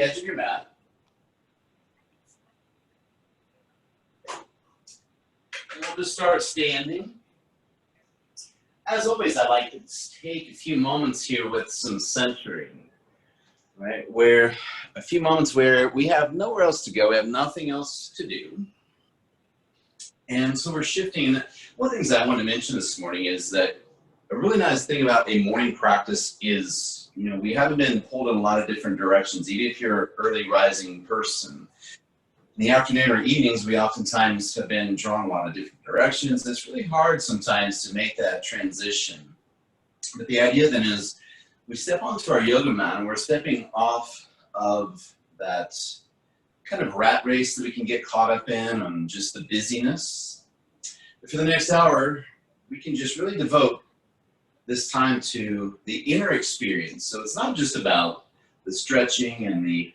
Edge of your mat. And we'll just start standing. As always, I like to take a few moments here with some centering, right? Where a few moments where we have nowhere else to go, we have nothing else to do. And so we're shifting. One of the things I want to mention this morning is that a really nice thing about a morning practice is, we haven't been pulled in a lot of different directions, even if you're an early rising person. In the afternoon or evenings, we oftentimes have been drawn a lot of different directions. It's really hard sometimes to make that transition. But the idea then is we step onto our yoga mat and we're stepping off of that kind of rat race that we can get caught up in and just the busyness. But for the next hour, we can just really devote this time to the inner experience. So it's not just about the stretching and the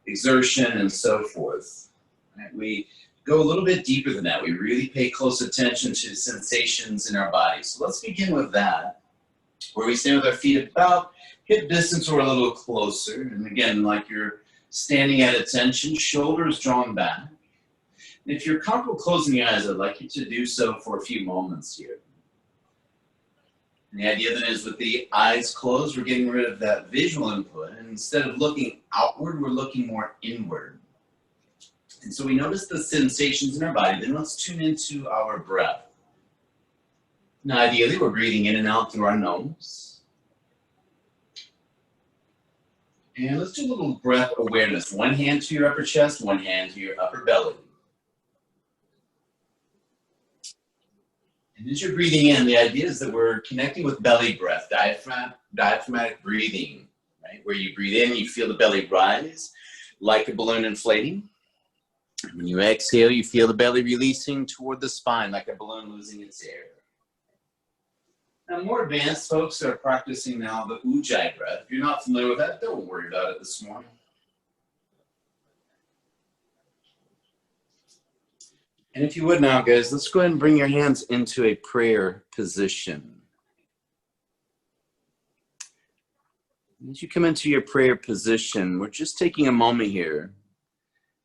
exertion and so forth. Right? We go a little bit deeper than that. We really pay close attention to sensations in our body. So let's begin with that, where we stand with our feet about hip distance or a little closer. And again, like you're standing at attention, shoulders drawn back. And if you're comfortable closing your eyes, I'd like you to do so for a few moments here. And the idea then is with the eyes closed, we're getting rid of that visual input. And instead of looking outward, we're looking more inward. And so we notice the sensations in our body. Then let's tune into our breath. Now, ideally, we're breathing in and out through our nose. And let's do a little breath awareness. One hand to your upper chest, one hand to your upper belly. And as you're breathing in, the idea is that we're connecting with belly breath, diaphragmatic breathing, right? Where you breathe in, you feel the belly rise like a balloon inflating. And when you exhale, you feel the belly releasing toward the spine like a balloon losing its air. Now, more advanced folks are practicing now the Ujjayi breath. If you're not familiar with that, don't worry about it this morning. And if you would now, guys, let's go ahead and bring your hands into a prayer position. As you come into your prayer position, we're just taking a moment here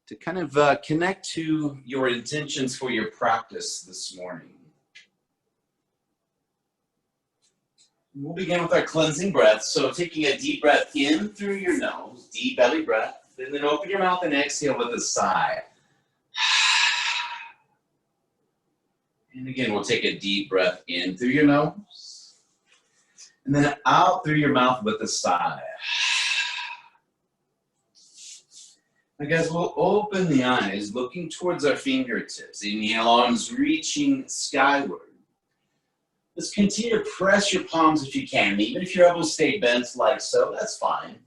to kind of connect to your intentions for your practice this morning. We'll begin with our cleansing breath. So taking a deep breath in through your nose, deep belly breath, and then open your mouth and exhale with a sigh. And again, we'll take a deep breath in through your nose, and then out through your mouth with a sigh. Now guys, we'll open the eyes, looking towards our fingertips. Inhale, arms reaching skyward. Let's continue to press your palms if you can. Even if your elbows stay bent like so, that's fine.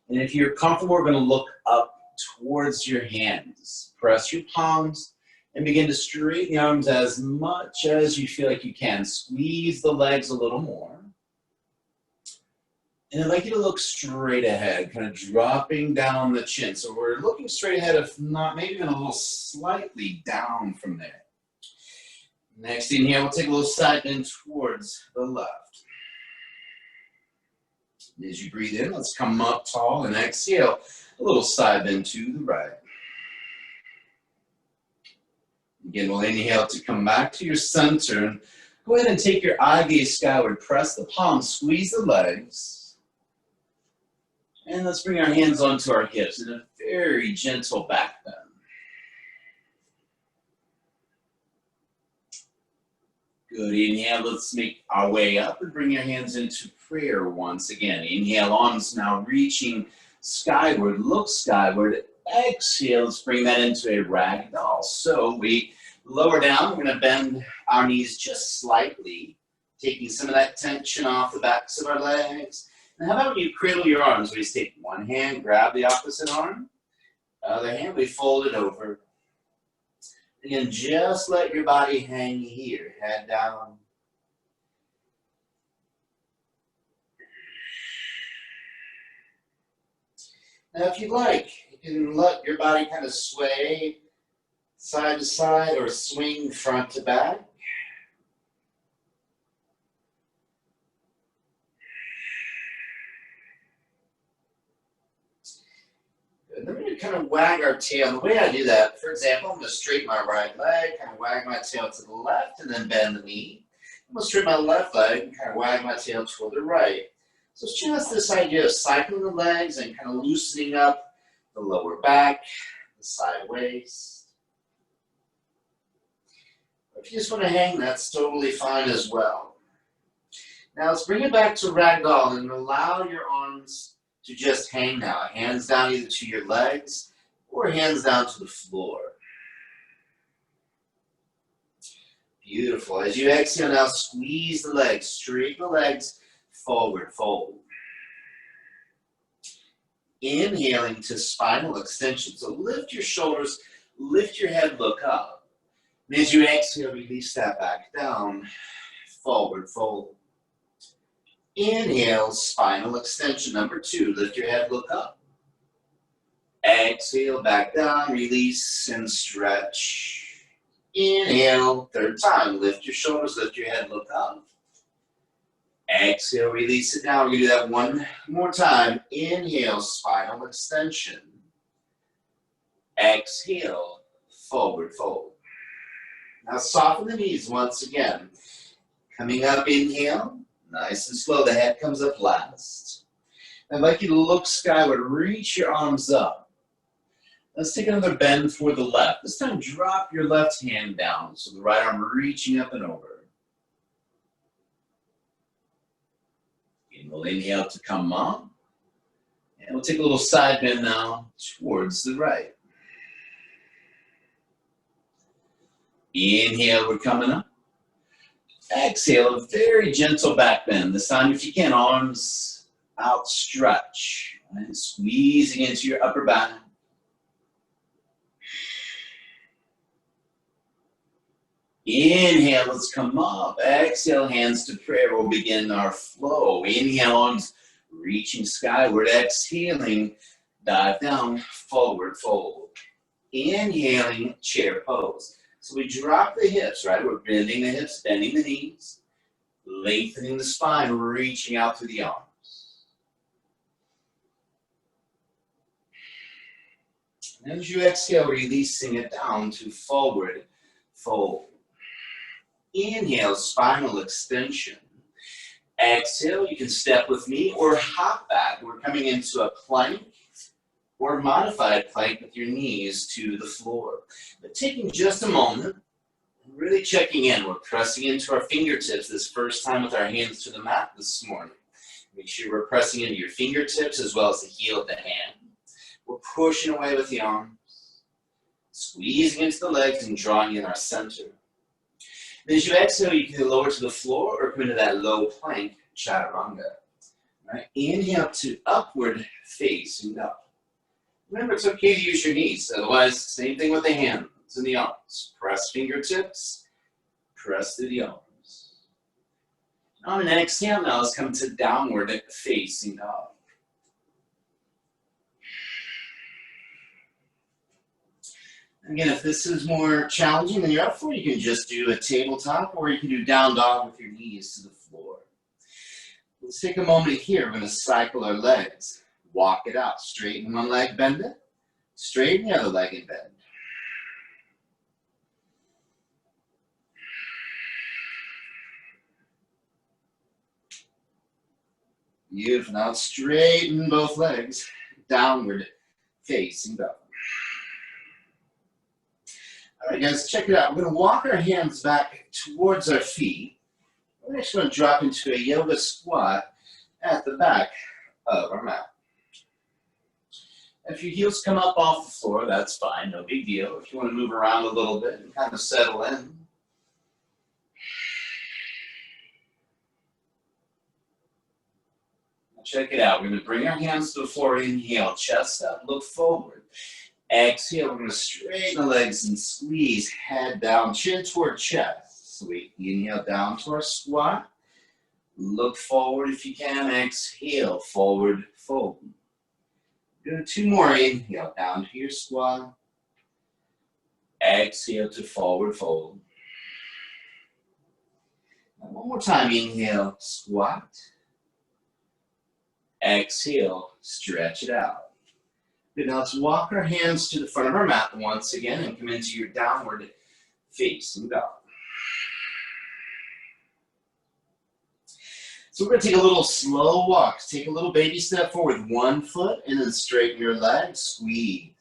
And if you're comfortable, we're going to look up towards your hands. Press your palms and begin to straighten the arms as much as you feel like you can. Squeeze the legs a little more. And I'd like you to look straight ahead, kind of dropping down the chin. So we're looking straight ahead, if not, maybe even a little slightly down from there. Next inhale, we'll take a little side bend towards the left. As you breathe in, let's come up tall and exhale, a little side bend to the right. Again, we'll inhale to come back to your center. Go ahead and take your eye gaze skyward. Press the palms, squeeze the legs. And let's bring our hands onto our hips in a very gentle back bend. Good. Inhale, let's make our way up and bring your hands into prayer once again. Inhale, arms now reaching skyward. Look skyward. Exhale, let's bring that into a ragdoll. So we lower down. We're going to bend our knees just slightly, taking some of that tension off the backs of our legs. And how about when you cradle your arms? We just take one hand, grab the opposite arm. Other hand, we fold it over. Again, just let your body hang here, head down. Now, if you'd like, you can let your body kind of sway side to side or swing front to back. kind of wag our tail. The way I do that, for example, I'm going to straighten my right leg, kind of wag my tail to the left, and then bend the knee. I'm going to straighten my left leg and kind of wag my tail toward the right. So it's just this idea of cycling the legs and kind of loosening up the lower back, the side waist. If you just want to hang, that's totally fine as well. Now let's bring it back to ragdoll and allow your arms to just hang now. Hands down either to your legs or hands down to the floor. Beautiful. As you exhale now, squeeze the legs, straighten the legs, forward fold. Inhaling to spinal extension. So lift your shoulders, lift your head, look up. And as you exhale, release that back down, forward fold. Inhale, spinal extension. Number 2, lift your head, look up. Exhale, back down, release and stretch. Inhale, third time, lift your shoulders, lift your head, look up. Exhale, release it down. We're going to do that one more time. Inhale, spinal extension. Exhale, forward fold. Now soften the knees once again. Coming up, inhale. Nice and slow. The head comes up last. I'd like you to look skyward. Reach your arms up. Let's take another bend toward the left. This time, drop your left hand down. So the right arm reaching up and over. And we'll inhale to come up. And we'll take a little side bend now towards the right. Inhale, we're coming up. Exhale, a very gentle back bend. This time, if you can, arms out, stretch. Right? Squeezing into your upper back. Inhale, let's come up. Exhale, hands to prayer. We'll begin our flow. Inhale, arms reaching skyward. Exhaling, dive down, forward fold. Inhaling, chair pose. So we drop the hips, right? We're bending the hips, bending the knees, lengthening the spine, reaching out through the arms. And as you exhale, releasing it down to forward fold. Inhale, spinal extension. Exhale, you can step with me or hop back. We're coming into a plank or modified plank with your knees to the floor. But taking just a moment, really checking in. We're pressing into our fingertips this first time with our hands to the mat this morning. Make sure we're pressing into your fingertips as well as the heel of the hand. We're pushing away with the arms, squeezing into the legs and drawing in our center. Then as you exhale, you can lower to the floor or come into that low plank, chaturanga. Right? Inhale to upward facing up. Remember, it's okay to use your knees. Otherwise, same thing with the hands and the arms. Press fingertips, press to the arms. On an exhale now, let's come to downward facing up. Again, if this is more challenging than you're up for, you can just do a tabletop or you can do down dog with your knees to the floor. Let's take a moment here. We're going to cycle our legs. Walk it out. Straighten one leg, bend it. Straighten the other leg and bend. Beautiful. Now straighten both legs. Downward facing up. All right, guys, check it out. We're going to walk our hands back towards our feet. We're actually going to drop into a yoga squat at the back of our mat. If your heels come up off the floor, that's fine, no big deal. If you want to move around a little bit and kind of settle in. Now check it out. We're going to bring our hands to the floor. Inhale, chest up, look forward. Exhale, we're going to straighten the legs and squeeze, head down, chin toward chest. So we inhale down to our squat. Look forward if you can. Exhale, forward fold. Do 2 more. Inhale down to your squat. Exhale to forward fold. And one more time. Inhale, squat. Exhale, stretch it out. Good, now let's walk our hands to the front of our mat once again and come into your downward facing dog. So we're going to take a little slow walk. Take a little baby step forward, one foot, and then straighten your leg, squeeze.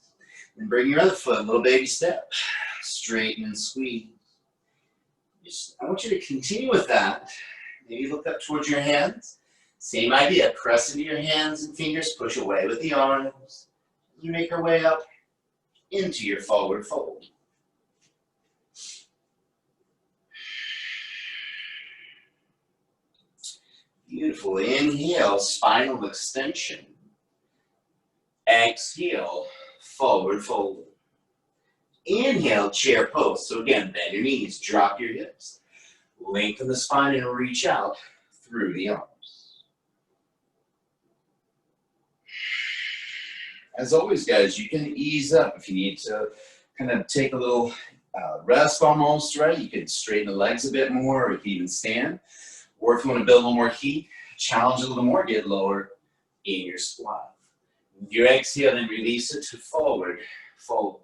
Then bring your other foot, a little baby step, straighten and squeeze. I want you to continue with that. Maybe look up towards your hands. Same idea, press into your hands and fingers, push away with the arms. You make our way up into your forward fold. Beautiful. Inhale, spinal extension. Exhale, forward fold. Inhale, chair pose. So again, bend your knees, drop your hips. Lengthen the spine and reach out through the arms. As always, guys, you can ease up if you need to kind of take a little rest almost, right? You can straighten the legs a bit more, or you can even stand. Or if you want to build a little more heat, challenge a little more, get lower in your squat. Your exhale, then release it to forward fold.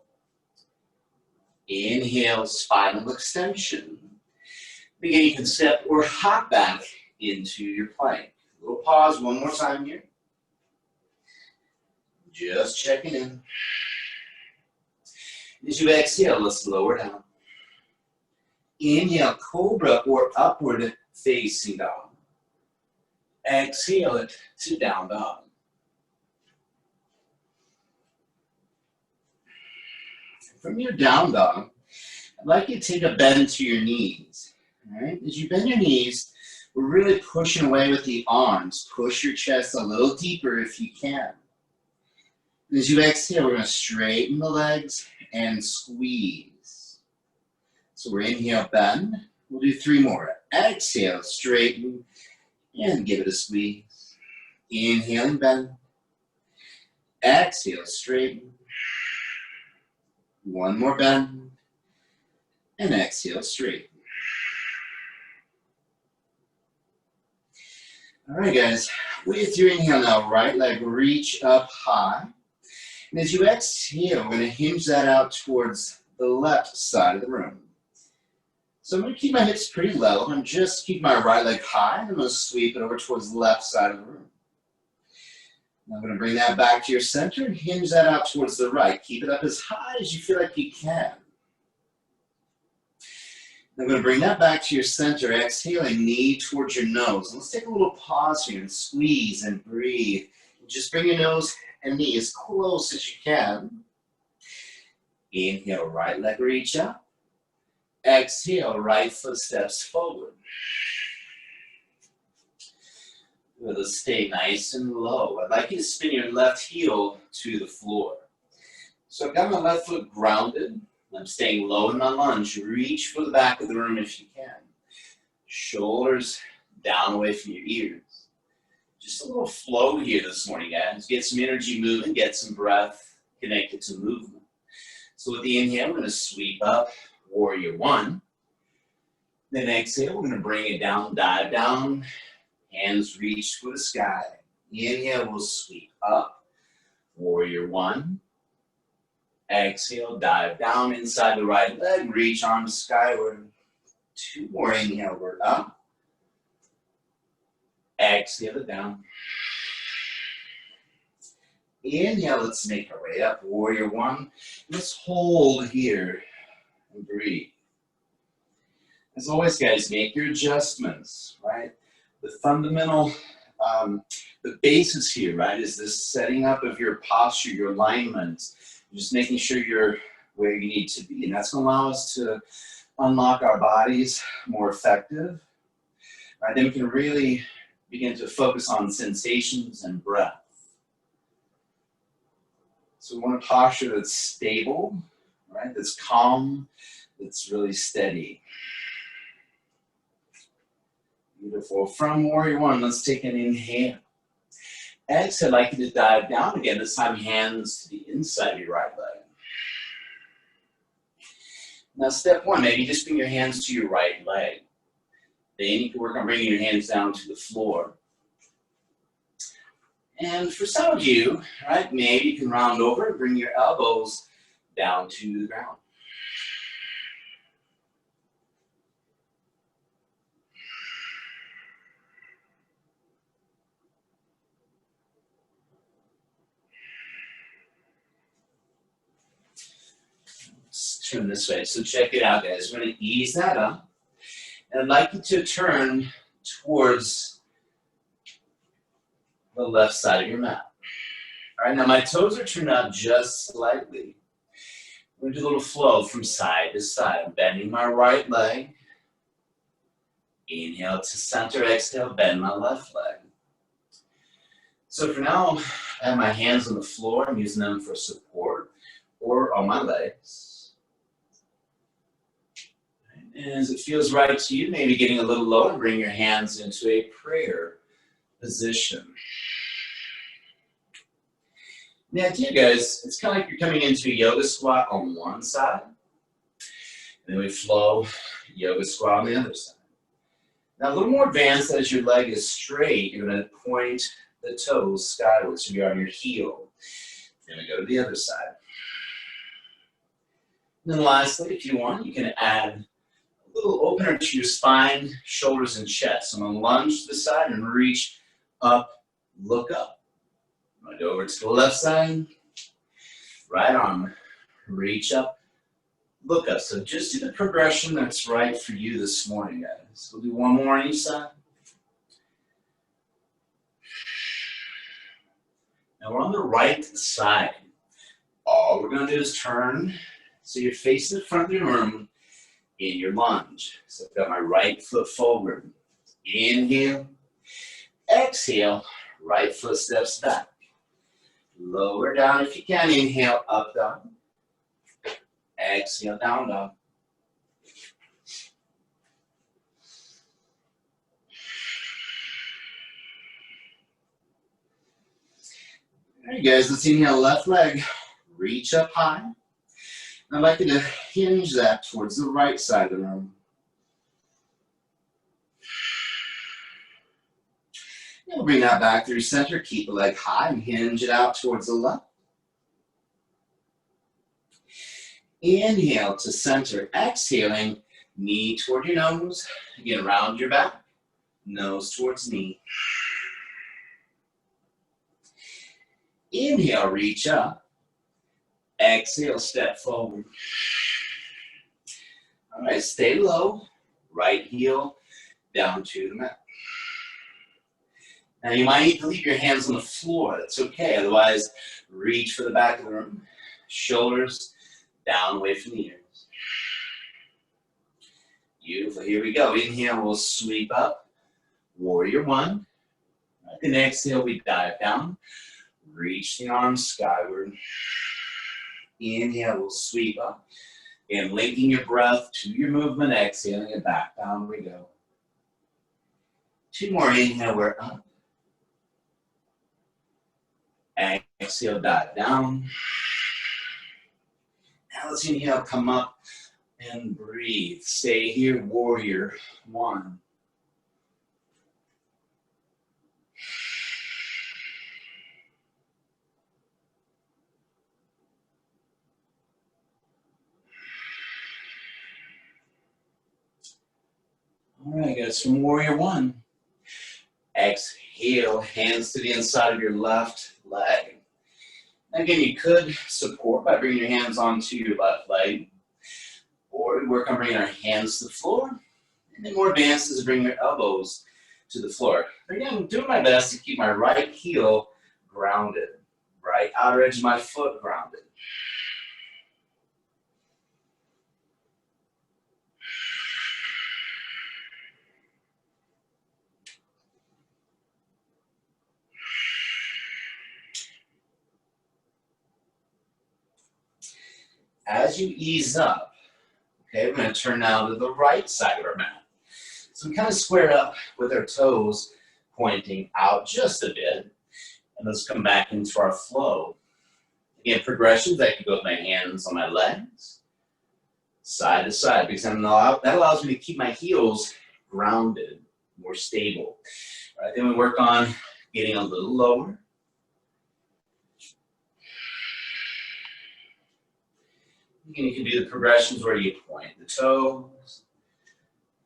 Inhale, spinal extension. Again, you can step or hop back into your plank. A little pause, one more time here. Just checking in. As you exhale, let's lower down. Inhale, cobra or upward facing dog. Exhale it to down dog. From your down dog, I'd like you to take a bend to your knees. All right? As you bend your knees, we're really pushing away with the arms. Push your chest a little deeper if you can. And as you exhale, we're going to straighten the legs and squeeze. So we're inhale, bend. We'll do 3 more. Exhale, straighten, and give it a squeeze. Inhaling, bend. Exhale, straighten. 1 more bend. And exhale, straighten. All right, guys. With your inhale now, right leg reach up high. And as you exhale, we're going to hinge that out towards the left side of the room. So I'm going to keep my hips pretty low. I'm just keep my right leg high, and I'm going to sweep it over towards the left side of the room. Now I'm going to bring that back to your center and hinge that out towards the right. Keep it up as high as you feel like you can. I'm going to bring that back to your center, exhaling, knee towards your nose. Let's take a little pause here and squeeze and breathe. Just bring your nose and knee as close as you can. Inhale, right leg reach up. Exhale, right foot steps forward. Let's stay nice and low. I'd like you to spin your left heel to the floor. So I've got my left foot grounded. I'm staying low in my lunge. Reach for the back of the room if you can. Shoulders down away from your ears. Just a little flow here this morning, guys. Get some energy moving, get some breath connected to movement. So with the inhale, we're going to sweep up, warrior 1. Then exhale, we're going to bring it down, dive down. Hands reach for the sky. Inhale, we'll sweep up, warrior 1. Exhale, dive down inside the right leg, reach arms skyward. 2 more, inhale, we're up. Exhale it down. Inhale, let's make our way up, warrior 1. Let's hold here and breathe. As always, guys, make your adjustments, right? The fundamental, the basis here, right, is this setting up of your posture, your alignment, just making sure you're where you need to be. And that's going to allow us to unlock our bodies more effective. Right? Then we can really begin to focus on sensations and breath. So we want a posture that's stable, right? That's calm, that's really steady. Beautiful. From warrior 1, let's take an inhale. Exhale, I'd like you to dive down again. This time, hands to the inside of your right leg. Now, step 1, maybe just bring your hands to your right leg. Then you can work on bringing your hands down to the floor. And for some of you, right, maybe you can round over and bring your elbows down to the ground. Let's turn this way. So check it out, guys. We're going to ease that up. And I'd like you to turn towards the left side of your mat. All right, now my toes are turned out just slightly. We're going to do a little flow from side to side. I'm bending my right leg. Inhale to center, exhale, bend my left leg. So for now, I have my hands on the floor. I'm using them for support or on my legs. And as it feels right to you, maybe getting a little lower, bring your hands into a prayer position. The idea, guys, it's kind of like you're coming into a yoga squat on one side, and then we flow yoga squat on the other side. Now, a little more advanced, as your leg is straight, you're going to point the toes skyward, so you're on your heel. You're going to go to the other side. And then lastly, if you want, you can add a little opener to your spine, shoulders, and chest. So I'm going to lunge to the side and reach up, look up. I'm going to go over to the left side, right arm, reach up, look up. So just do the progression that's right for you this morning, guys. We'll do one more on each side. Now we're on the right side. All we're going to do is turn so you're facing the front of the room in your lunge. So I've got my right foot forward. Inhale, exhale, right foot steps back. Lower down if you can. Inhale, up dog. Exhale, down dog. All right, guys, let's inhale left leg. Reach up high. I'd like you to hinge that towards the right side of the room. You'll bring that back through center. Keep the leg high and hinge it out towards the left. Inhale to center. Exhaling, knee toward your nose. Again, round your back. Nose towards knee. Inhale, reach up. Exhale, step forward. All right, stay low. Right heel down to the mat. Now you might need to leave your hands on the floor. That's okay. Otherwise, reach for the back of the room. Shoulders down away from the ears. Beautiful. Here we go. Inhale, we'll sweep up. Warrior one. Right, then exhale, we dive down. Reach the arms skyward. Inhale, we'll sweep up. And linking your breath to your movement. Exhaling it back. Down we go. Two more. Inhale, we're up. Exhale, dive down. Now let's inhale, come up and breathe. Stay here, warrior one. All right, guys, from warrior one. Exhale, hands to the inside of your left leg. Again, you could support by bringing your hands onto your left leg, or work on bringing our hands to the floor. And then more advanced is bring your elbows to the floor. Again, I'm doing my best to keep my right heel grounded, right outer edge of my foot grounded. As you ease up, okay, we're going to turn now to the right side of our mat. So we kind of square up with our toes pointing out just a bit. And let's come back into our flow. Again, progressions, I can go with my hands on my legs, side to side, because that allows me to keep my heels grounded, more stable. All right, then we work on getting a little lower. Again, you can do the progressions where you point the toes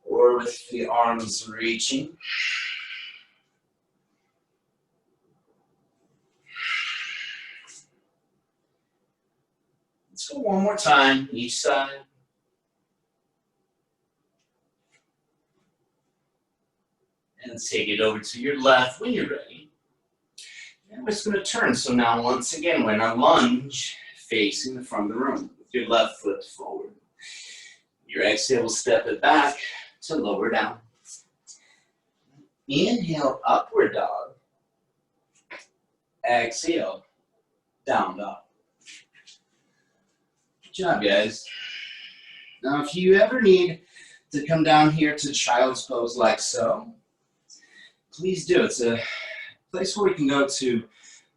or with the arms reaching. Let's go one more time, each side. And take it over to your left when you're ready. And we're just going to turn. So now once again, we're in a lunge facing the front of the room with your left foot forward. Your exhale will step it back to lower down. Inhale, upward dog. Exhale, down dog. Good job, guys. Now, if you ever need to come down here to child's pose like so, please do. It's a place where we can go to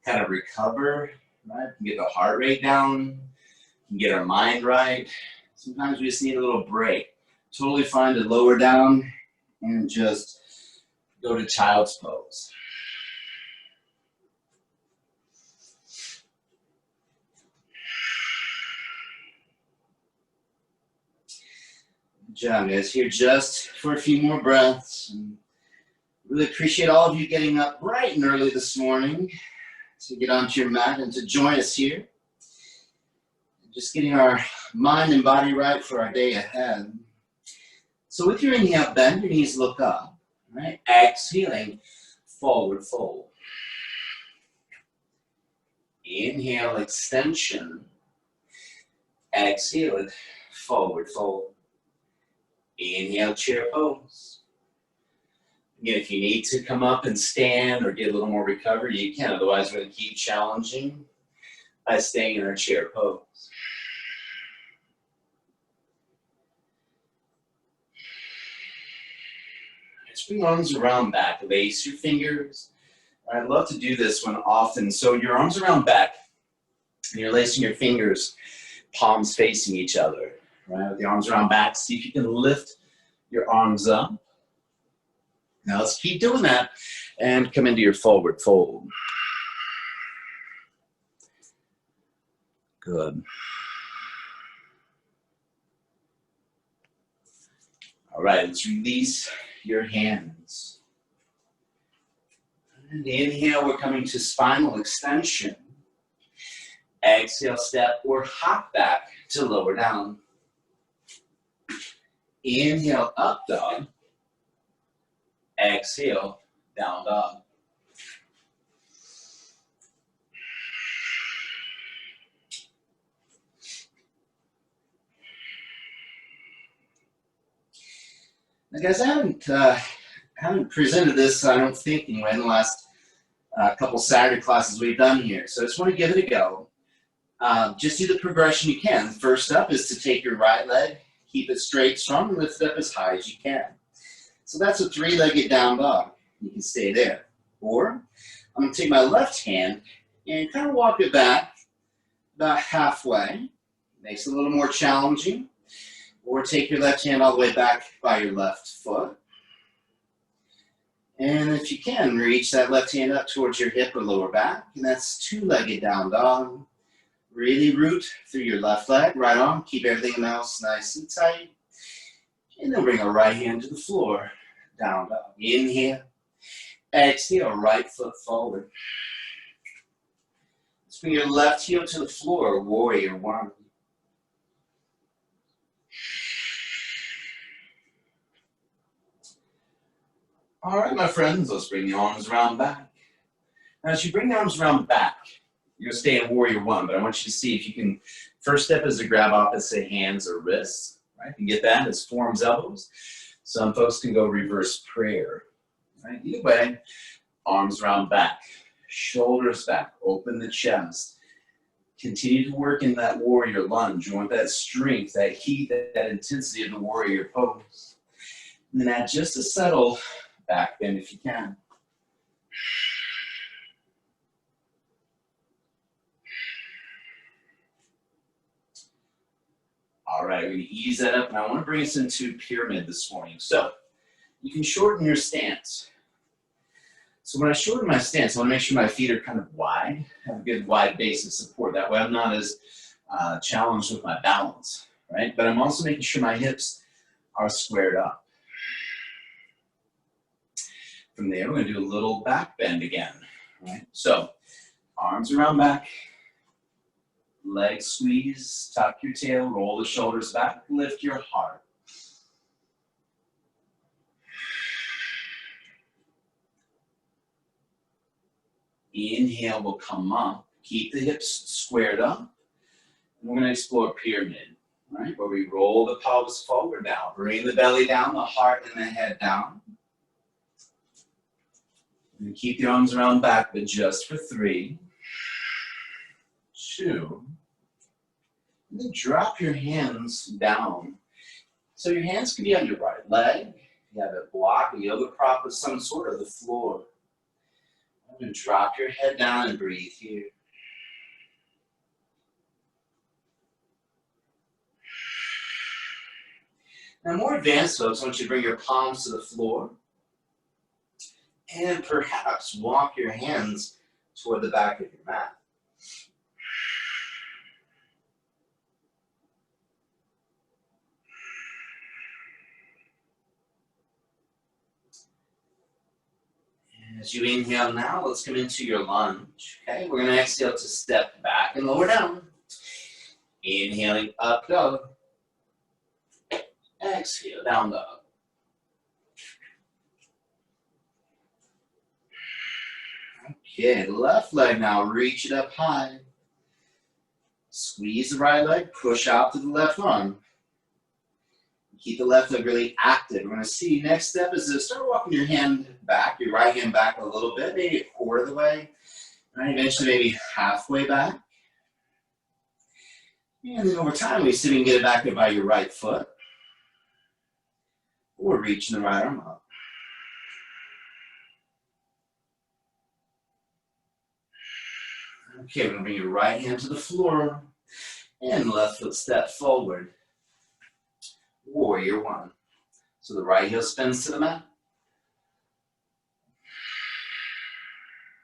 kind of recover, right? We can get the heart rate down, we can get our mind right. Sometimes we just need a little break. Totally fine to lower down and just go to child's pose. Good job, guys. Here just for a few more breaths. And really appreciate all of you getting up bright and early this morning to get onto your mat and to join us here. Just getting our mind and body right for our day ahead. So with your inhale, bend your knees, look up. Right? Exhaling, forward fold. Inhale, extension. Exhale it, forward fold. Inhale, chair pose. Again, if you need to come up and stand or get a little more recovery, you can. Otherwise, we're going to keep challenging by staying in our chair pose. Bring arms around back, lace your fingers. I'd love to do this one often. So your arms around back, and you're lacing your fingers, palms facing each other, right? With the arms around back, see if you can lift your arms up. Now let's keep doing that and come into your forward fold. Good. All right, let's release your hands. And inhale, we're coming to spinal extension. Exhale, step or hop back to lower down. Inhale, up dog. Exhale, down dog. Now, guys, I haven't presented this, I don't think, anyway, in the last couple Saturday classes we've done here. So I just want to give it a go. Just do the progression you can. First up is to take your right leg, keep it straight, strong, and lift it up as high as you can. So that's a three-legged down dog. You can stay there. Or I'm going to take my left hand and kind of walk it back about halfway. Makes it a little more challenging. Or take your left hand all the way back by your left foot. And if you can, reach that left hand up towards your hip or lower back. And that's two-legged down dog. Really root through your left leg, right arm. Keep everything else nice and tight. And then bring our right hand to the floor. Down dog. Inhale. Exhale, right foot forward. Let's bring your left heel to the floor, warrior one. All right, my friends, let's bring the arms around back. Now, as you bring the arms around back, you're gonna stay in warrior one, but I want you to see if you can, first step is to grab opposite hands or wrists, right? You get that as forearms, elbows. Some folks can go reverse prayer, right? Either way, arms around back, shoulders back, open the chest. Continue to work in that warrior lunge. You want that strength, that heat, that intensity of the warrior pose. And then add just a subtle back bend if you can. All right, we're going to ease that up. Now I want to bring us into pyramid this morning. So you can shorten your stance. So when I shorten my stance, I want to make sure my feet are kind of wide, have a good wide base of support. That way I'm not as challenged with my balance, right? But I'm also making sure my hips are squared up. From there, we're gonna do a little back bend again, right? So, arms around back, legs squeeze, tuck your tail, roll the shoulders back, lift your heart. Inhale will come up, keep the hips squared up. And we're gonna explore pyramid, right? Where we roll the pelvis forward now, bring the belly down, the heart and the head down. And keep the arms around back, but just for 3, 2, and then drop your hands down. So your hands can be on your right leg. You have a block, a yoga prop of some sort, or the floor. I'm going to drop your head down and breathe here. Now, more advanced folks, I want you to bring your palms to the floor and perhaps walk your hands toward the back of your mat. As you inhale now, let's come into your lunge. Okay, we're going to exhale to step back and lower down. Inhaling up dog. Exhale, down dog. Okay, left leg now, reach it up high. Squeeze the right leg, push out to the left arm. Keep the left leg really active. We're going to see next step is to start walking your hand back, your right hand back a little bit, maybe a quarter of the way. Right, eventually maybe halfway back. And then over time, we see if we can get it back up by your right foot. Or reaching the right arm up. Okay, we're going to bring your right hand to the floor. And left foot step forward. Warrior 1. So the right heel spins to the mat.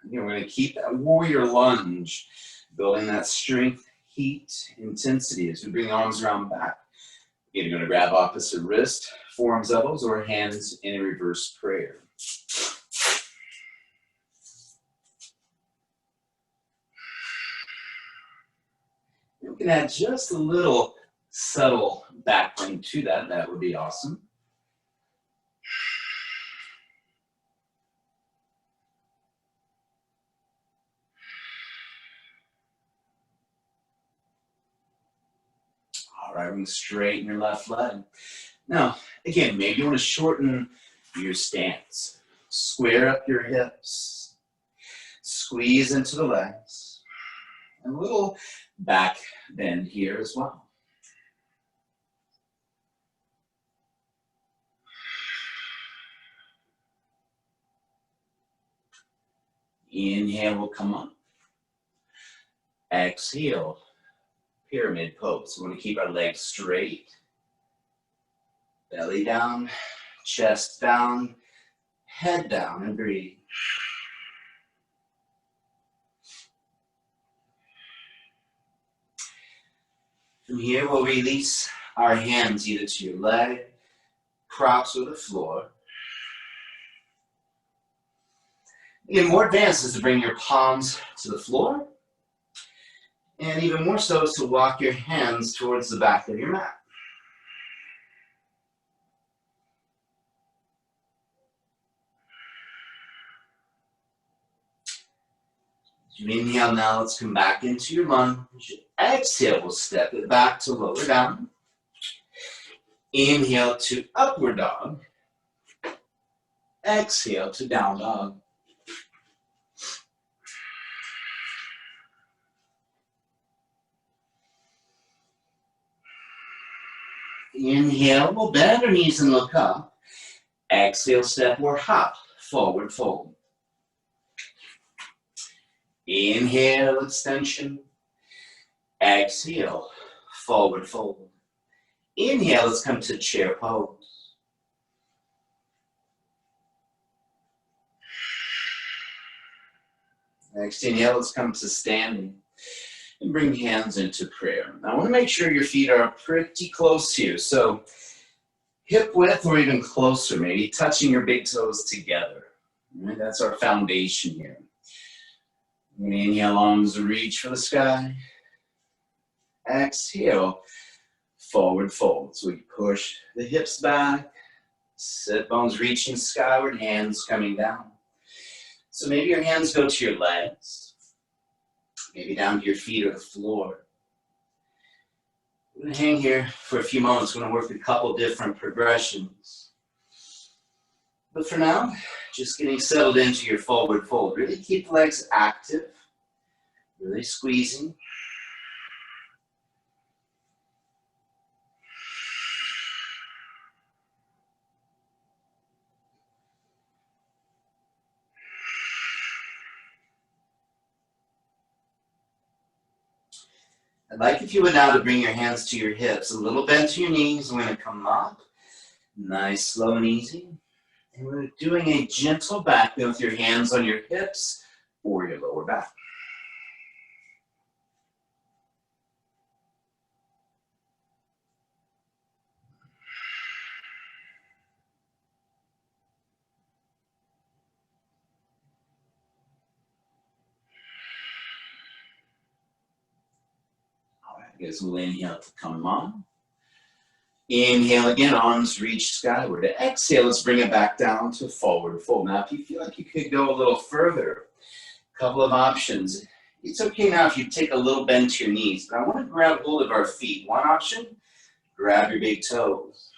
Again, we're going to keep that warrior lunge, building that strength, heat, intensity as we bring the arms around back. Again, you're going to grab opposite wrist, forearms, elbows, or hands in a reverse prayer. You can add just a little subtle back bend to that. That would be awesome. All right, we're going to straighten your left leg. Now, again, maybe you want to shorten your stance. Square up your hips. Squeeze into the legs. And a little back bend here as well. Inhale will come up. Exhale, pyramid pose. We want to keep our legs straight. Belly down, chest down, head down, and breathe. From here, we'll release our hands either to your leg, props, or the floor. Again, more advanced is to bring your palms to the floor. And even more so is to walk your hands towards the back of your mat. As you inhale now, let's come back into your lunge. Exhale, we'll step it back to lower down. Inhale to upward dog. Exhale to down dog. Inhale, we'll bend our knees and look up. Exhale, step or hop, forward fold. Inhale, extension. Exhale, forward fold. Inhale, let's come to chair pose. Next inhale, let's come to standing. And bring hands into prayer. Now, I want to make sure your feet are pretty close to you. So hip width or even closer, maybe touching your big toes together. Right? That's our foundation here. Inhale, arms reach for the sky. Exhale, forward fold. So we push the hips back, sit bones reaching skyward, hands coming down. So maybe your hands go to your legs, maybe down to your feet or the floor. We're going to hang here for a few moments. We're going to work a couple different progressions. But for now, just getting settled into your forward fold. Really keep the legs active, really squeezing. I'd like if you would now to bring your hands to your hips, a little bent to your knees. We're going to come up, nice, slow and easy. And we're doing a gentle back bend with your hands on your hips or your lower back. All right, guys, we'll inhale to come on. Inhale again, arms reach skyward. Exhale, let's bring it back down to forward fold. Now, if you feel like you could go a little further, a couple of options. It's okay now if you take a little bend to your knees, but I want to grab hold of our feet. One option, grab your big toes.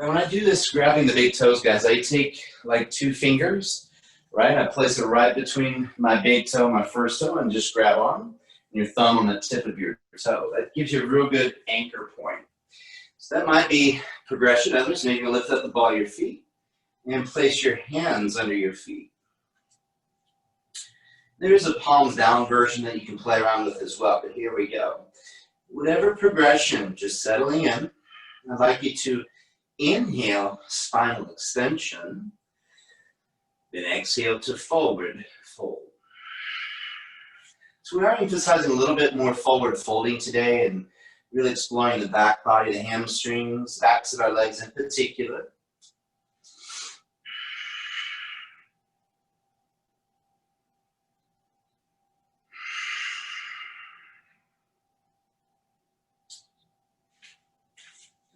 Now, when I do this, grabbing the big toes, guys, I take like 2 fingers, right? I place it right between my big toe, my first toe, and just grab on, and your thumb on the tip of your toe. That gives you a real good anchor point. So that might be progression. Others, maybe lift up the ball of your feet and place your hands under your feet. There's a palms down version that you can play around with as well, but here we go. Whatever progression, just settling in. I'd like you to inhale, spinal extension, then exhale to forward fold. So we are emphasizing a little bit more forward folding today and really exploring the back body, the hamstrings, backs of our legs in particular.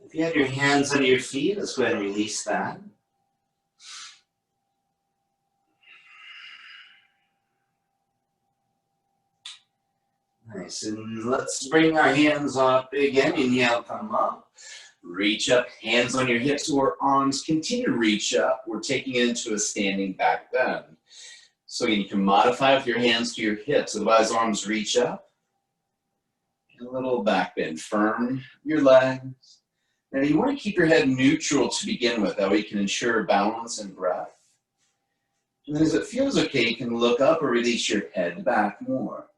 If you have your hands under your feet, let's go ahead and release that. Nice, and let's bring our hands up again. Inhale, come up. Reach up, hands on your hips or arms. Continue to reach up. We're taking it into a standing back bend. So again, you can modify with your hands to your hips. Otherwise, arms reach up. And a little back bend. Firm your legs. Now, you want to keep your head neutral to begin with. That way you can ensure balance and breath. And then as it feels okay, you can look up or release your head back more.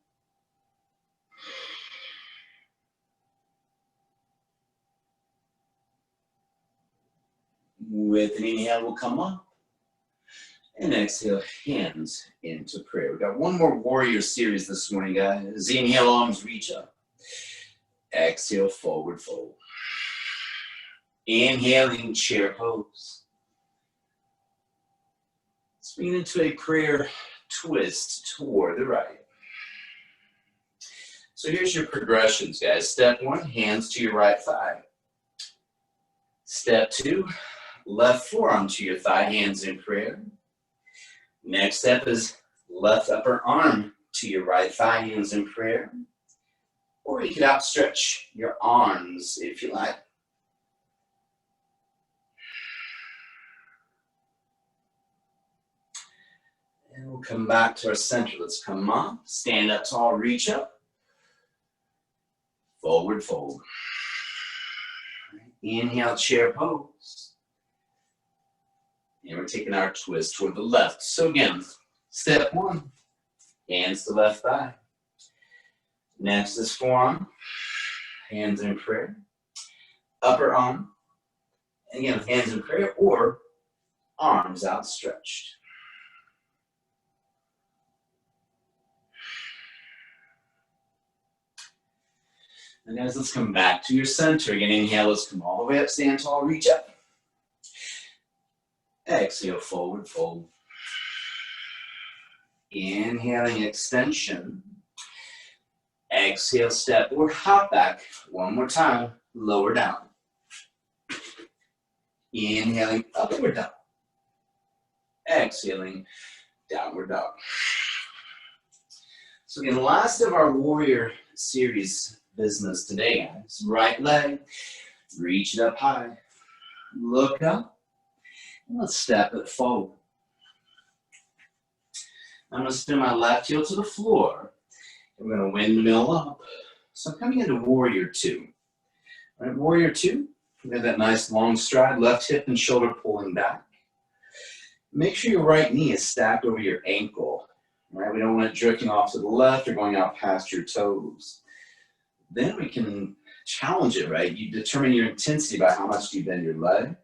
With an inhale, we'll come up. And exhale, hands into prayer. We've got one more warrior series this morning, guys. Inhale, arms reach up. Exhale, forward fold. Inhaling, chair pose. Let's bring it into a prayer twist toward the right. So here's your progressions, guys. Step 1, hands to your right thigh. Step 2, left forearm to your thigh, hands in prayer. Next step is left upper arm to your right thigh, hands in prayer. Or you could outstretch your arms if you like. And we'll come back to our center. Let's come up, stand up tall, reach up. Forward fold. Inhale, chair pose. And we're taking our twist toward the left. So again, step 1, hands to left thigh. Next is forearm, hands in prayer. Upper arm, and again, hands in prayer or arms outstretched. And guys, let's come back to your center. Again, inhale, let's come all the way up, stand tall, reach up. Exhale, forward fold. Inhaling extension. Exhale, step or hop back. One more time, lower down. Inhaling, upward dog. Exhaling, downward dog. So again, the last of our warrior series business today, guys. Right leg, reach it up high. Look up, and let's step it forward. I'm going to spin my left heel to the floor. We're going to windmill up. So I'm coming into warrior two. All right, warrior two. We have that nice long stride, left hip and shoulder pulling back. Make sure your right knee is stacked over your ankle. Right? We don't want it drifting off to the left or going out past your toes. Then we can challenge it, right? You determine your intensity by how much you bend your leg,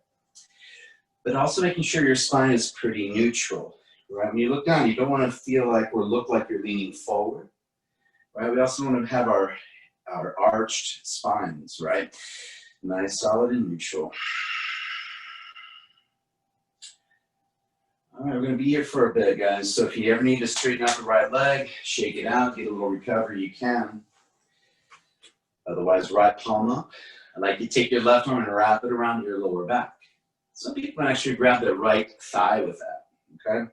but also making sure your spine is pretty neutral. Right? When you look down, you don't want to feel like or look like you're leaning forward. Right? We also want to have our arched spines, right? Nice, solid, and neutral. All right, we're going to be here for a bit, guys. So if you ever need to straighten out the right leg, shake it out, get a little recovery, you can. Otherwise, right palm up. I'd like you to take your left arm and wrap it around your lower back. Some people can actually grab their right thigh with that, okay?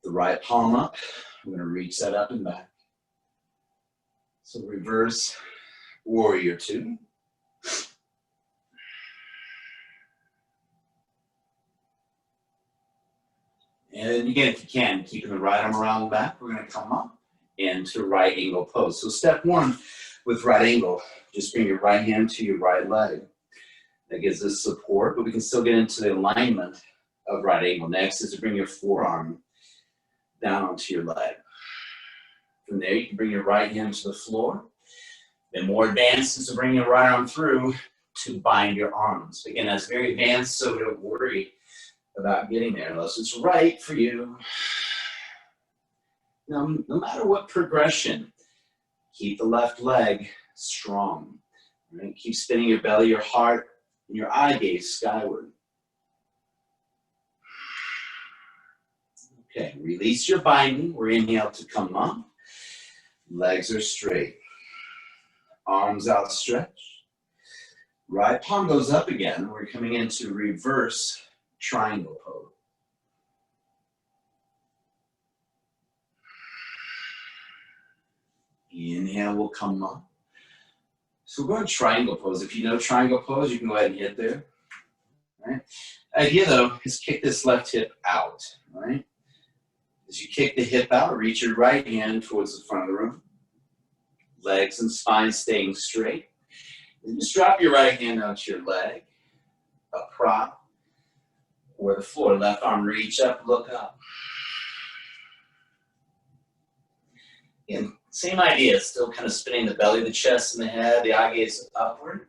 The right palm up, I'm going to reach that up and back. So reverse warrior two. And again, if you can, keeping the right arm around the back, we're going to come up into right angle pose. So step one with right angle, just bring your right hand to your right leg. That gives us support, but we can still get into the alignment of right angle. Next is to bring your forearm down onto your leg. From there, you can bring your right hand to the floor. Then more advanced is to bring your right arm through to bind your arms. Again, that's very advanced, so don't worry about getting there unless it's right for you. Now, no matter what progression, keep the left leg strong. Right? Keep spinning your belly, your heart, and your eye gaze skyward. Okay, release your binding. We're inhale to come up. Legs are straight. Arms outstretched. Right palm goes up again. We're coming into reverse triangle pose. Inhale, we'll come up. So we're going to triangle pose. If you know triangle pose, you can go ahead and hit there. Right? Idea though is kick this left hip out. Right? As you kick the hip out, reach your right hand towards the front of the room. Legs and spine staying straight. And just drop your right hand onto your leg, a prop, or the floor. Left arm reach up, look up. And same idea, still kind of spinning the belly, the chest, and the head, the eye gaze upward.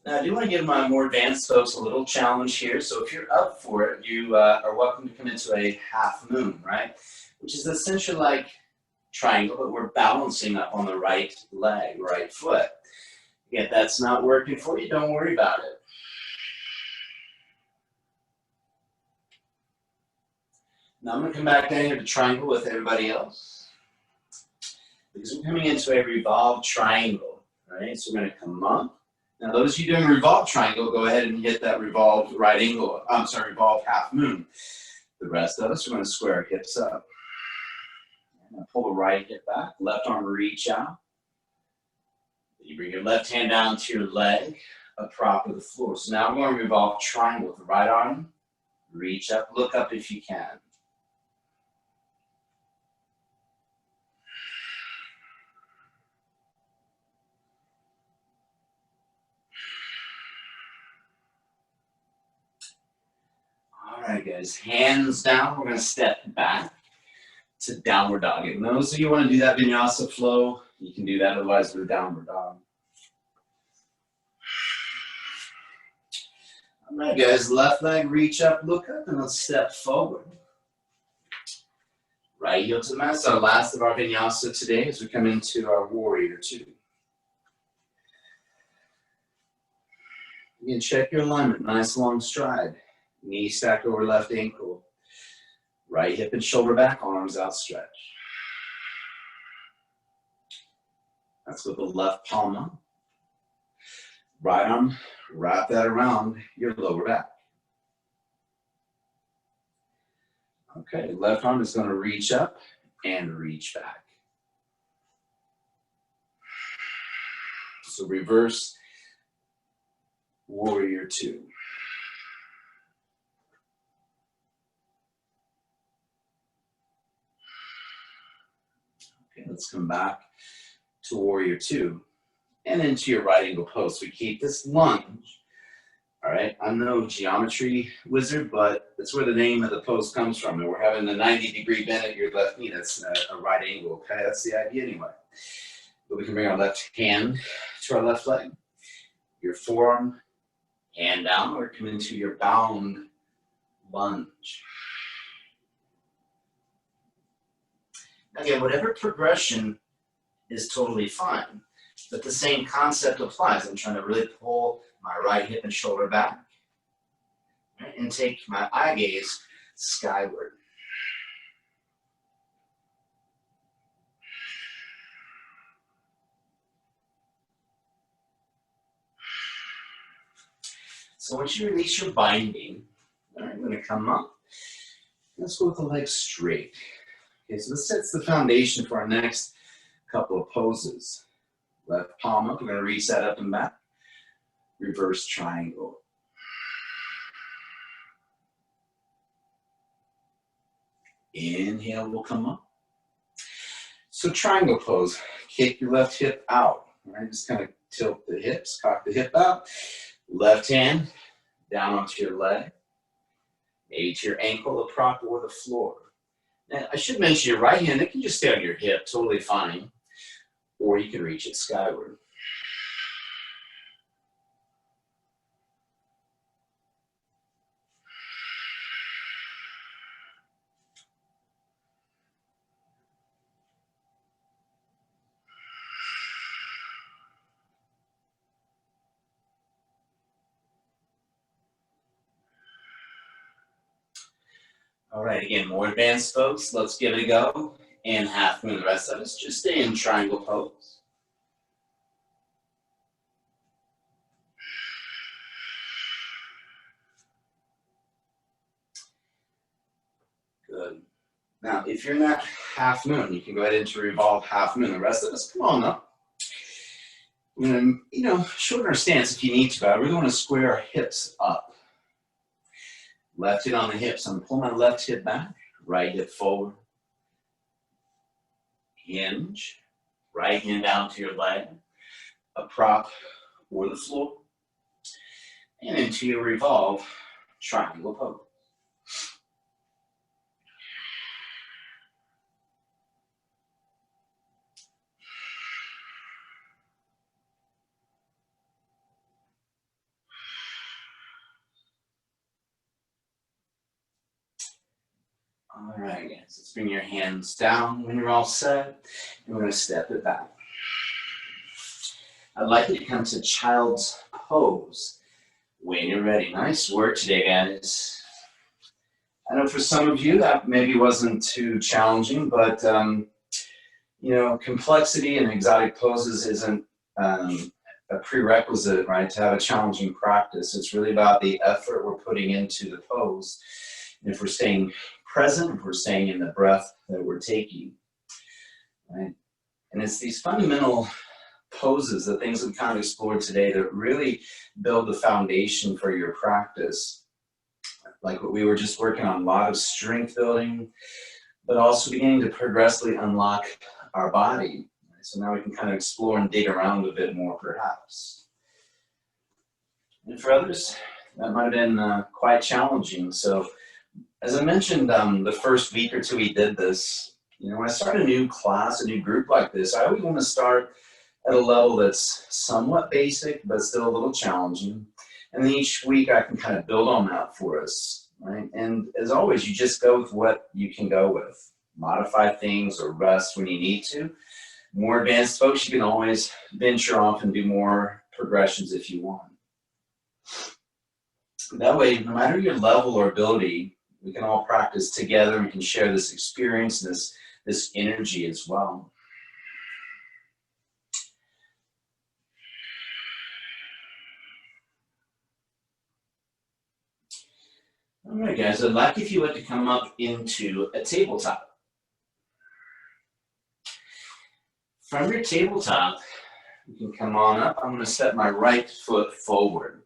Now, I do want to give my more advanced folks a little challenge here. So if you're up for it, you are welcome to come into a half moon, right? Which is essentially like triangle, but we're balancing up on the right leg, right foot. If that's not working for you, don't worry about it. Now I'm going to come back down here to triangle with everybody else. Because we're coming into a revolved triangle, right? So we're going to come up. Now those of you doing revolved triangle, go ahead and hit that revolved right angle, revolved half moon. The rest of us are going to square our hips up. And pull the right hip back, left arm reach out. You bring your left hand down to your leg, a prop of the floor. So now we're going to revolve triangle with the right arm. Reach up, look up if you can. All right, guys, hands down. We're going to step back to downward dog. And those of you who want to do that Vinyasa Flow, you can do that. Otherwise, we're downward dog. All right, guys, left leg reach up, look up, and let's step forward. Right heel to the mat. It's our last of our vinyasa today as we come into our warrior two. You can check your alignment, nice long stride. Knee stacked over left ankle. Right hip and shoulder back, arms outstretched. That's with the left palm up. Right arm, wrap that around your lower back. Okay, left arm is going to reach up and reach back. So reverse warrior two. Okay, let's come back to warrior two and into your right angle pose. We keep this lunge. All right, I'm no geometry wizard, but that's where the name of the pose comes from. And we're having a 90-degree bend at your left knee. That's a right angle, okay? That's the idea anyway. But we can bring our left hand to our left leg. Your forearm, hand down, or come into your bound lunge. Again, whatever progression is totally fine, but the same concept applies. I'm trying to really pull my right hip and shoulder back, right, and take my eye gaze skyward. So once you release your binding, all right, I'm going to come up. Let's go with the legs straight. Okay, so this sets the foundation for our next couple of poses. Left palm up, we're going to reach that up and back. Reverse triangle. Inhale, we'll come up. So triangle pose, kick your left hip out. All right, just kind of tilt the hips, cock the hip out. Left hand down onto your leg, maybe to your ankle, a prop, or the floor. Now, I should mention your right hand, it can just stay on your hip, totally fine, or you can reach it skyward. All right, again, more advanced folks, let's give it a go. And half moon, the rest of us, just stay in triangle pose. Good. Now, if you're in that half moon, you can go ahead into revolve half moon. The rest of us, come on up. We're gonna, shorten our stance if you need to, but I really want to square our hips up. Left hip on the hips. I'm gonna pull my left hip back, right hip forward. Hinge, right hand down to your leg, a prop or the floor, and into your revolve triangle pose. All right, guys, let's bring your hands down when you're all set, and we're going to step it back. I'd like you to come to child's pose when you're ready. Nice work today, guys. I know for some of you that maybe wasn't too challenging, but complexity and exotic poses isn't a prerequisite, right, to have a challenging practice. It's really about the effort we're putting into the pose. And if we're staying present, if we're staying in the breath that we're taking, right? And it's these fundamental poses, the things we kind of explored today, that really build the foundation for your practice. Like what we were just working on, a lot of strength building, but also beginning to progressively unlock our body. So now we can kind of explore and dig around a bit more, perhaps. And for others, that might have been quite challenging. So as I mentioned, the first week or two we did this, when I start a new class, a new group like this, I always want to start at a level that's somewhat basic, but still a little challenging. And then each week I can kind of build on that for us, right? And as always, you just go with what you can go with. modify things or rest when you need to. More advanced folks, you can always venture off and do more progressions if you want. That way, no matter your level or ability, we can all practice together. We can share this experience, this energy as well. All right, guys, I'd like if you would to come up into a tabletop. From your tabletop, you can come on up. I'm going to step my right foot forward.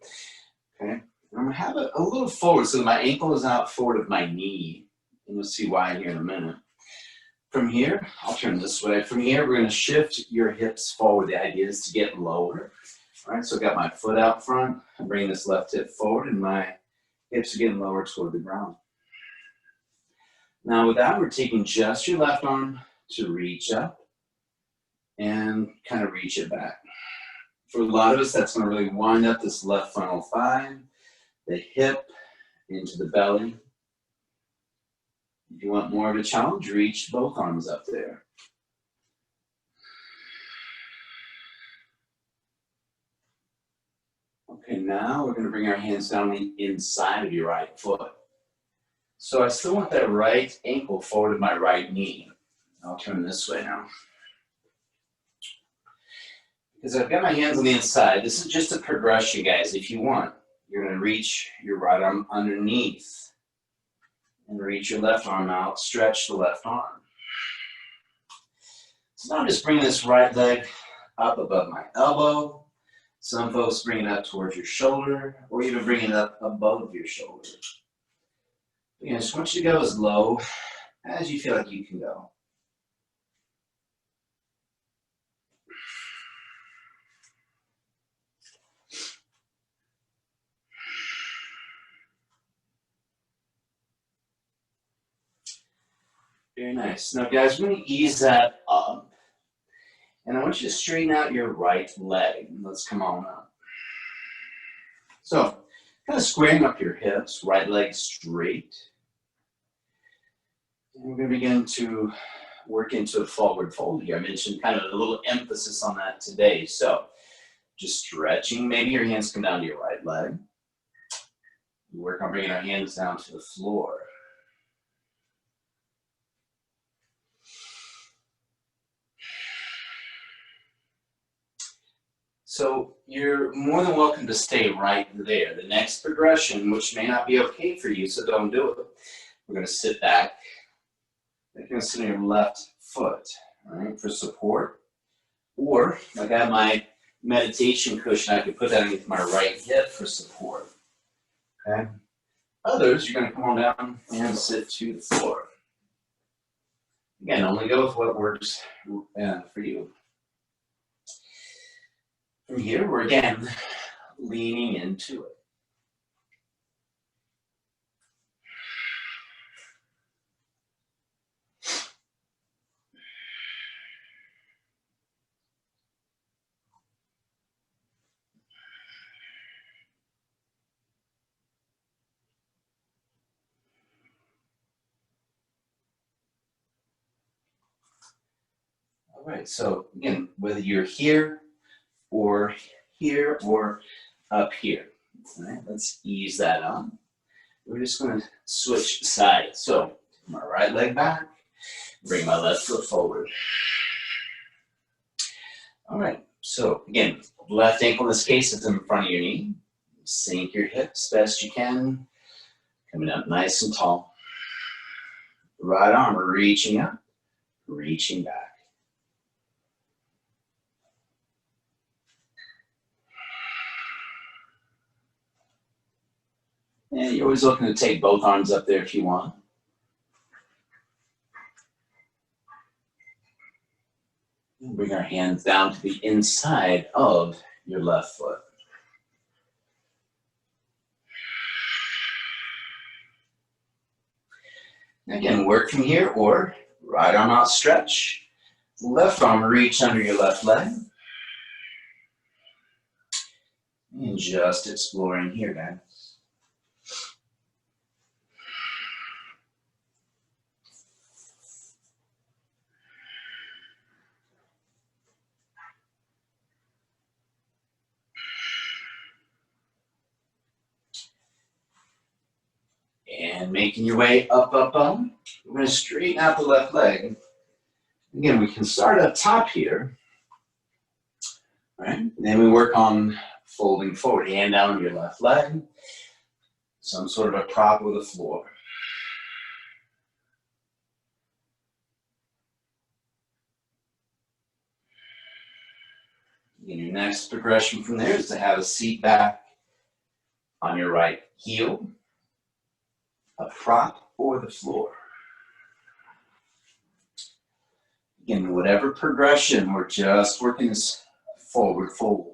Okay, I'm going to have it a little forward so that my ankle is out forward of my knee. And you'll see why here in a minute. From here, I'll turn this way. From here, we're going to shift your hips forward. The idea is to get lower. All right, so I've got my foot out front. I'm bringing this left hip forward, and my hips are getting lower toward the ground. Now with that, we're taking just your left arm to reach up and kind of reach it back. For a lot of us, that's going to really wind up this left frontal thigh, the hip into the belly. If you want more of a challenge, reach both arms up there. Okay, now we're going to bring our hands down the inside of your right foot. So I still want that right ankle forward of my right knee. I'll turn this way now. Because I've got my hands on the inside. This is just a progression, guys. If you want, you're going to reach your right arm underneath and reach your left arm out, stretch the left arm. So now I'm just bringing this right leg up above my elbow. Some folks bring it up towards your shoulder, or even bring it up above your shoulder. Again, I just want you to go as low as you feel like you can go. Very nice. Now, guys, we're going to ease that up. And I want you to straighten out your right leg. Let's come on up. So, kind of squaring up your hips, right leg straight. And we're going to begin to work into a forward fold here. I mentioned kind of a little emphasis on that today. So, just stretching. Maybe your hands come down to your right leg. We work on bringing our hands down to the floor. So you're more than welcome to stay right there. The next progression, which may not be okay for you, so don't do it. We're going to sit back. You're going to sit on your left foot, all right, for support. Or, like I have my meditation cushion, I could put that underneath my right hip for support. Okay. Others, you're going to come on down and sit to the floor. Again, only go with what works for you. From here, we're again leaning into it. All right, so again, whether you're here or up here, all right, let's ease that on. We're just going to switch sides. So, my right leg back, bring my left foot forward. All right, so again, left ankle in this case is in front of your knee. Sink your hips best you can, coming up nice and tall. Right arm reaching up, reaching back. And you're always looking to take both arms up there if you want. And bring our hands down to the inside of your left foot. Again, work from here, or right arm out, stretch. Left arm reach under your left leg. And just exploring here, guys. And making your way up, up, up. We're going to straighten out the left leg. Again, we can start up top here. Right? Then we work on folding forward, hand down on your left leg, some sort of a prop with the floor. And your next progression from there is to have a seat back on your right heel, a prop, or the floor. Again, whatever progression, we're just working this forward fold.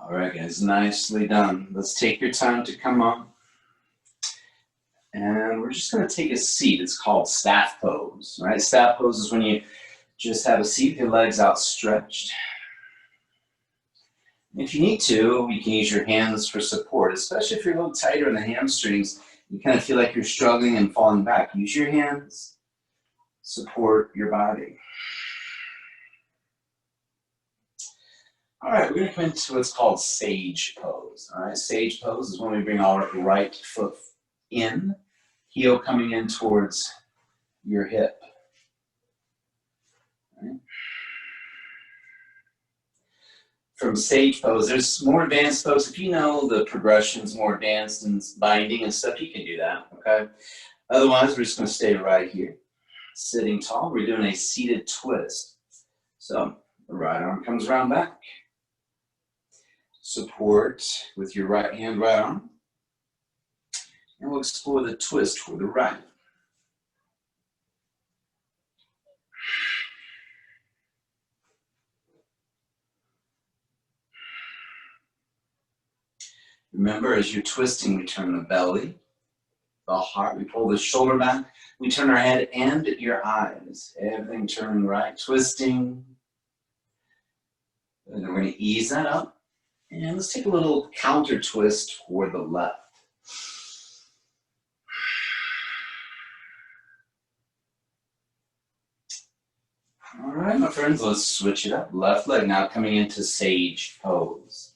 All right, guys, nicely done. Let's take your time to come up. And we're just going to take a seat. It's called staff pose, right? Staff pose is when you just have a seat with your legs outstretched. If you need to, you can use your hands for support, especially if you're a little tighter in the hamstrings. You kind of feel like you're struggling and falling back. Use your hands, support your body. All right, we're going to come into what's called sage pose. All right, sage pose is when we bring our right foot in, heel coming in towards your hip. All right. From sage pose, there's more advanced pose. If you know the progressions more advanced and binding and stuff, you can do that, okay? Otherwise, we're just going to stay right here. Sitting tall, we're doing a seated twist. So the right arm comes around back. Support with your right hand, right arm. And we'll explore the twist for the right. Remember, as you're twisting, we turn the belly, the heart, we pull the shoulder back, we turn our head and your eyes. Everything turning right, twisting. And then we're going to ease that up. And let's take a little counter twist toward the left. All right, my friends, let's switch it up. Left leg now coming into sage pose.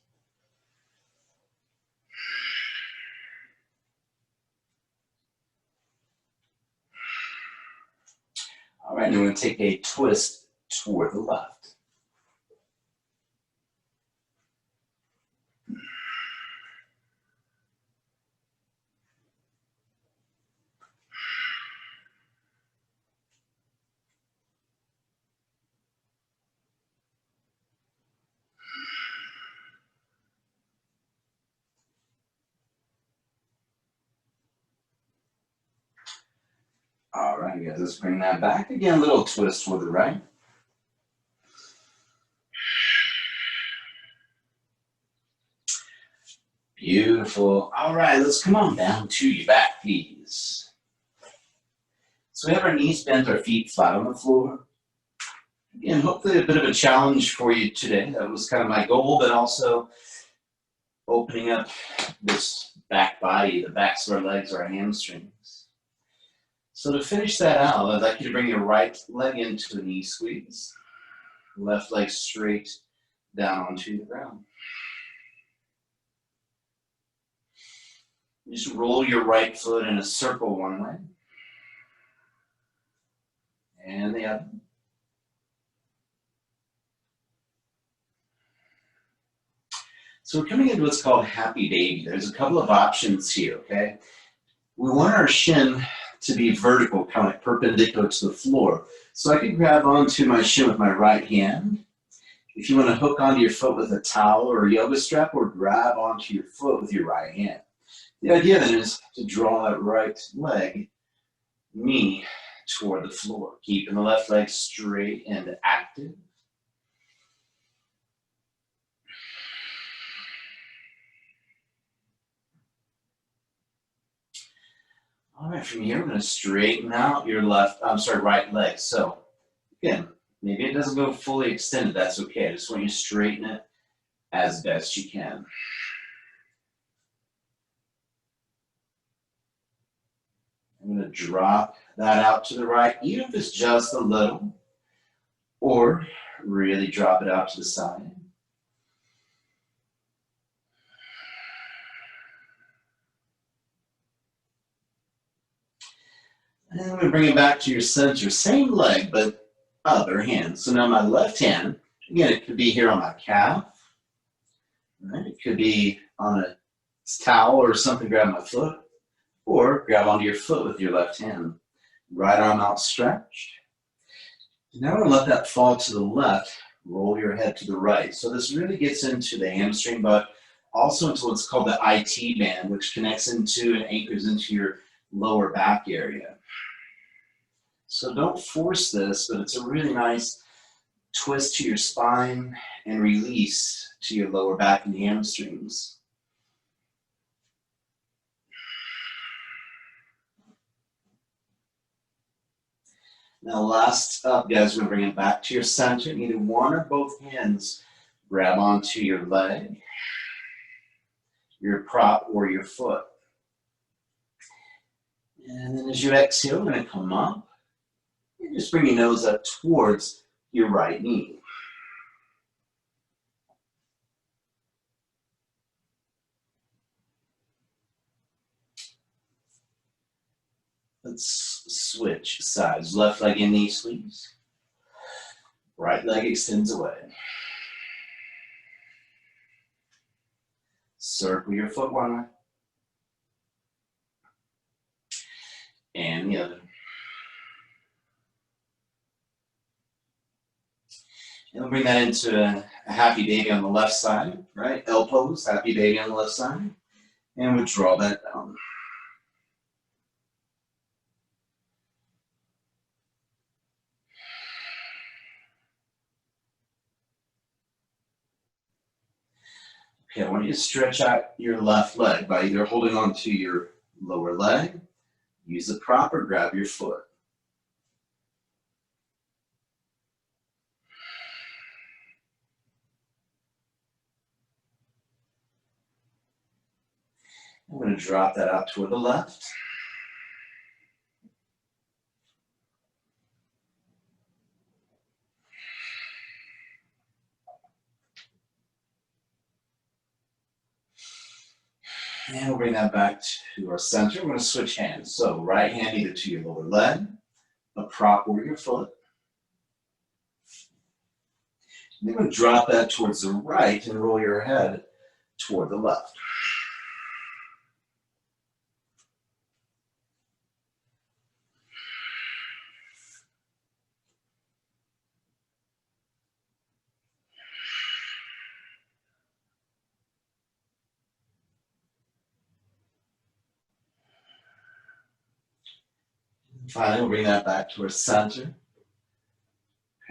All right, now we're going to take a twist toward the left. All right, guys, let's bring that back. Again, a little twist toward the right. Beautiful. All right, let's come on down to your back, please. So we have our knees bent, our feet flat on the floor. Again, hopefully a bit of a challenge for you today. That was kind of my goal, but also opening up this back body, the backs of our legs, our hamstrings. So to finish that out, I'd like you to bring your right leg into a knee squeeze. Left leg straight down onto the ground. Just roll your right foot in a circle one way. And the other. So we're coming into what's called happy baby. There's a couple of options here, okay? We want our shin to be vertical, kind of like perpendicular to the floor. So I can grab onto my shin with my right hand. If you want to hook onto your foot with a towel or a yoga strap, or grab onto your foot with your right hand. The idea then is to draw that right leg, knee, toward the floor, keeping the left leg straight and active. All right, from here, we're going to straighten out your right leg. So, again, Maybe it doesn't go fully extended, that's okay. I just want you to straighten it as best you can. I'm going to drop that out to the right, even if it's just a little, or really drop it out to the side. And then we bring it back to your center, same leg, but other hand. So now my left hand, again, it could be here on my calf, right? It could be on a towel or something, grab my foot, or grab onto your foot with your left hand. Right arm outstretched. Now we're going to let that fall to the left, roll your head to the right. So this really gets into the hamstring, but also into what's called the IT band, which connects into and anchors into your lower back area. So don't force this, but it's a really nice twist to your spine and release to your lower back and hamstrings. Now last up, guys, we're going to bring it back to your center. Either one or both hands grab onto your leg, your prop, or your foot. And then as you exhale, we're going to come up and just bring your nose up towards your right knee. Let's switch sides. Left leg in, knee squeeze. Right leg extends away. Circle your foot one way. And the other. And we'll bring that into a happy baby on the left side, right? L pose, happy baby on the left side. And we'll draw that down. Okay, I want you to stretch out your left leg by either holding on to your lower leg, use the prop, or grab your foot. I'm going to drop that out toward the left. And we'll bring that back to our center. We're going to switch hands. So right hand either to your lower leg, a prop, or your foot. And then we're going to drop that towards the right and roll your head toward the left. Finally, we'll bring that back to our center.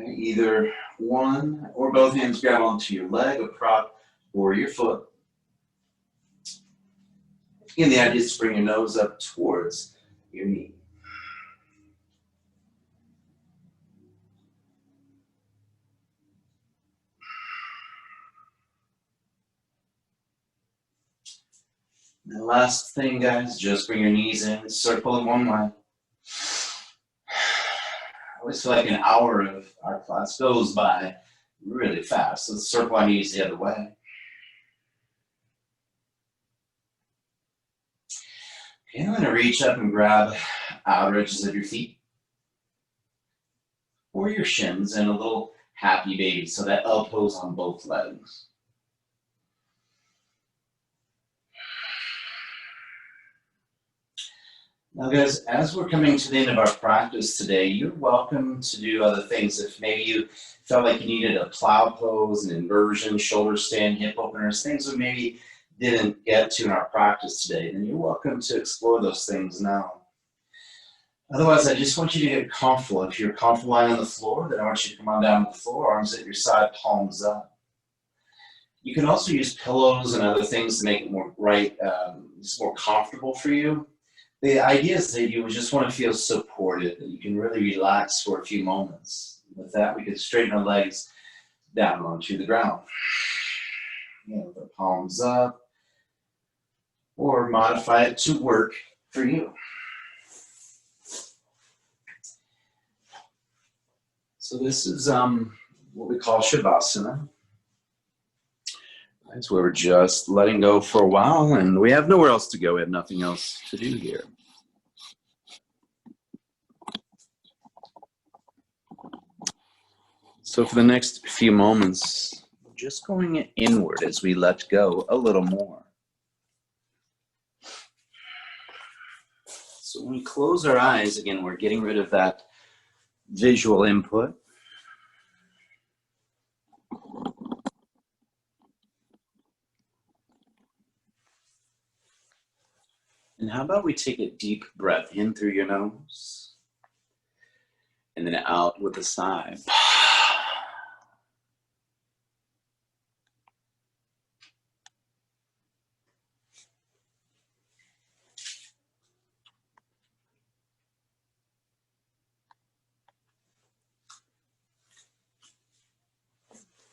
Okay, either one or both hands grab onto your leg, a prop, or your foot. Again, the idea is to bring your nose up towards your knee. And the last thing, guys, just bring your knees in, circle in one way. I always feel like an hour of our class goes by really fast. Let's circle our knees the other way. Okay, I'm going to reach up and grab outer edges of your feet or your shins and a little happy baby. So that L pose on both legs. Now guys, as we're coming to the end of our practice today, you're welcome to do other things. If maybe you felt like you needed a plow pose, an inversion, shoulder stand, hip openers, things we maybe didn't get to in our practice today, then you're welcome to explore those things now. Otherwise, I just want you to get comfortable. If you're comfortable lying on the floor, then I want you to come on down to the floor, arms at your side, palms up. You can also use pillows and other things to make it more just more comfortable for you. The idea is that you just want to feel supported, that you can really relax for a few moments. With that, we can straighten our legs down onto the ground. With our palms up, or modify it to work for you. So this is what we call Shavasana. That's where we're just letting go for a while, and we have nowhere else to go. We have nothing else to do here. So for the next few moments, we're just going inward as we let go a little more. So when we close our eyes, again, we're getting rid of that visual input. And how about we take a deep breath in through your nose and then out with a sigh.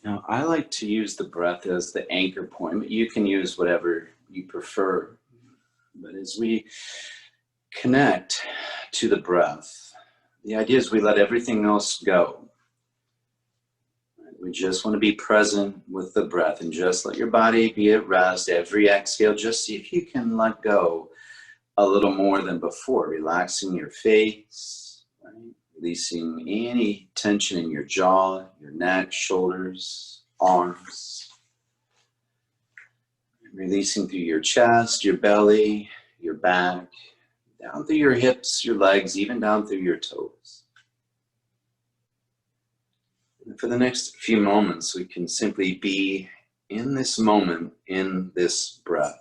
Now, I like to use the breath as the anchor point, but you can use whatever you prefer. But as we connect to the breath, the idea is we let everything else go. We just want to be present with the breath and just let your body be at rest. Every exhale, just see if you can let go a little more than before, relaxing your face, right? Releasing any tension in your jaw, your neck, shoulders, arms. Releasing through your chest, your belly, your back, down through your hips, your legs, even down through your toes. And for the next few moments, we can simply be in this moment, in this breath.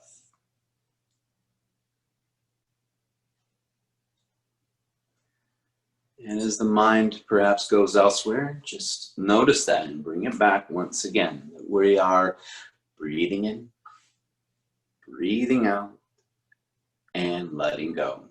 And as the mind perhaps goes elsewhere, just notice that and bring it back once again. We are breathing in, breathing out, and letting go.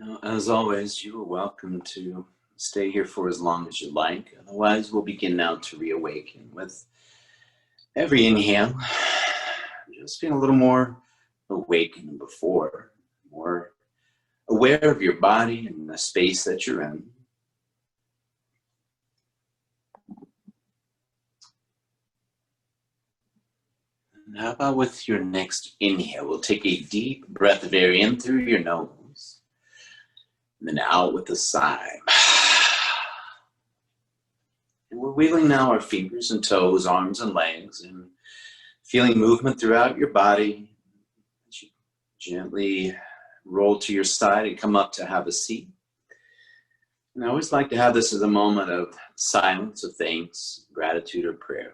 Now, as always, you are welcome to stay here for as long as you like. Otherwise, we'll begin now to reawaken with every inhale. Just being a little more awake than before, more aware of your body and the space that you're in. And how about with your next inhale, we'll take a deep breath of air in through your nose, and then out with a sigh. And we're wheeling now our fingers and toes, arms and legs, and feeling movement throughout your body. As you gently roll to your side and come up to have a seat. And I always like to have this as a moment of silence, of thanks, gratitude, or prayer.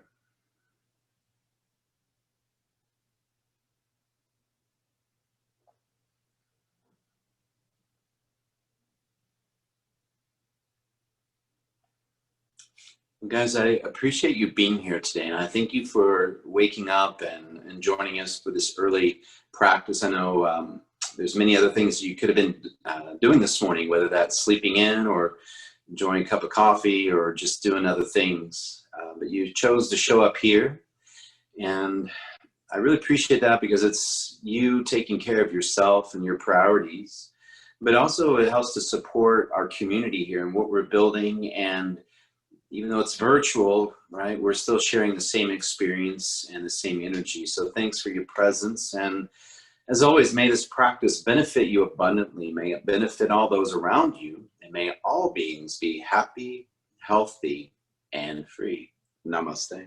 Guys, I appreciate you being here today, and I thank you for waking up and joining us for this early practice. I know there's many other things you could have been doing this morning, whether that's sleeping in or enjoying a cup of coffee or just doing other things. But you chose to show up here, and I really appreciate that because it's you taking care of yourself and your priorities, but also it helps to support our community here and what we're building. And even though it's virtual, right, we're still sharing the same experience and the same energy. So thanks for your presence. And as always, may this practice benefit you abundantly. May it benefit all those around you. And may all beings be happy, healthy, and free. Namaste.